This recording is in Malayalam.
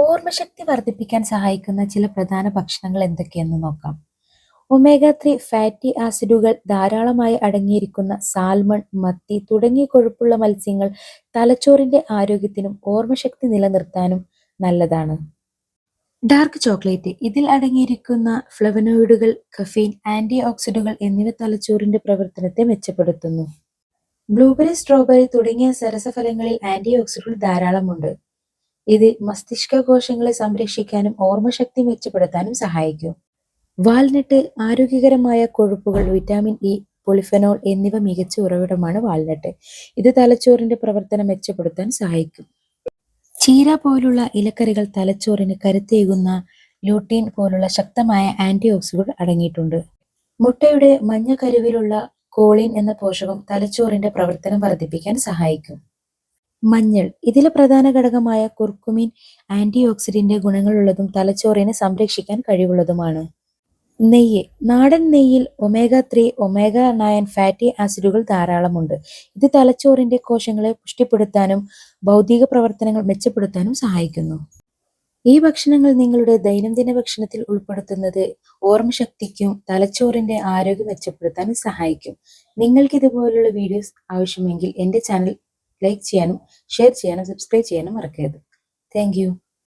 ഓർമ്മശക്തി വർദ്ധിപ്പിക്കാൻ സഹായിക്കുന്ന ചില പ്രധാന ഭക്ഷണങ്ങൾ എന്തൊക്കെയെന്ന് നോക്കാം. ഒമേഗ 3 ഫാറ്റി ആസിഡുകൾ ധാരാളമായി അടങ്ങിയിരിക്കുന്ന സാൽമൺ, മത്തി തുടങ്ങിയ കൊഴുപ്പുള്ള മത്സ്യങ്ങൾ തലച്ചോറിന്റെ ആരോഗ്യത്തിനും ഓർമ്മശക്തി നിലനിർത്താനും നല്ലതാണ്. ഡാർക്ക് ചോക്ലേറ്റ് ഇതിൽ അടങ്ങിയിരിക്കുന്ന ഫ്ലവനോയിഡുകൾ, കഫീൻ, ആന്റി ഓക്സിഡന്റുകൾ എന്നിവ തലച്ചോറിന്റെ പ്രവർത്തനത്തെ മെച്ചപ്പെടുത്തുന്നു. ബ്ലൂബെറി, സ്ട്രോബെറി തുടങ്ങിയ സരസഫലങ്ങളിൽ ആന്റി ഓക്സിഡന്റുകൾ ധാരാളമുണ്ട്. ഇത് മസ്തിഷ്ക കോശങ്ങളെ സംരക്ഷിക്കാനും ഓർമ്മശക്തി മെച്ചപ്പെടുത്താനും സഹായിക്കും. വാൽനട്ട് ആരോഗ്യകരമായ കൊഴുപ്പുകൾ, വിറ്റാമിൻ ഇ, പോളിഫെനോൾ എന്നിവ മികച്ച ഉറവിടമാണ് വാൽനട്ട്. ഇത് തലച്ചോറിന്റെ പ്രവർത്തനം മെച്ചപ്പെടുത്താൻ സഹായിക്കും. ചീര പോലുള്ള ഇലക്കറികൾ തലച്ചോറിന് കരുത്തേകുന്ന ലൂട്ടീൻ പോലുള്ള ശക്തമായ ആന്റി ഓക്സിഡന്റുകൾ അടങ്ങിയിട്ടുണ്ട്. മുട്ടയുടെ മഞ്ഞക്കരുവിലുള്ള കോളിൻ എന്ന പോഷകം തലച്ചോറിന്റെ പ്രവർത്തനം വർദ്ധിപ്പിക്കാൻ സഹായിക്കും. മഞ്ഞൾ ഇതിലെ പ്രധാന ഘടകമായ കുർക്കുമിൻ ആന്റി ഓക്സിഡന്റ് ഗുണങ്ങളുള്ളതും തലച്ചോറിനെ സംരക്ഷിക്കാൻ കഴിവുള്ളതുമാണ്. നെയ്യ് നാടൻ നെയ്യിൽ ഒമേഗ 3, ഒമേഗ 9 ഫാറ്റി ആസിഡുകൾ ധാരാളമുണ്ട്. ഇത് തലച്ചോറിന്റെ കോശങ്ങളെ പുഷ്ടിപ്പെടുത്താനും ഭൗതിക പ്രവർത്തനങ്ങൾ മെച്ചപ്പെടുത്താനും സഹായിക്കുന്നു. ഈ ഭക്ഷണങ്ങൾ നിങ്ങളുടെ ദൈനംദിന ഭക്ഷണത്തിൽ ഉൾപ്പെടുത്തുന്നത് ഓർമ്മശക്തിക്കും തലച്ചോറിന്റെ ആരോഗ്യം മെച്ചപ്പെടുത്താനും സഹായിക്കും. നിങ്ങൾക്ക് ഇതുപോലുള്ള വീഡിയോസ് ആവശ്യമെങ്കിൽ എൻ്റെ ചാനൽ ലൈക്ക് ചെയ്യാനും ഷെയർ ചെയ്യാനും സബ്സ്ക്രൈബ് ചെയ്യാനും മറക്കരുത്. Thank you.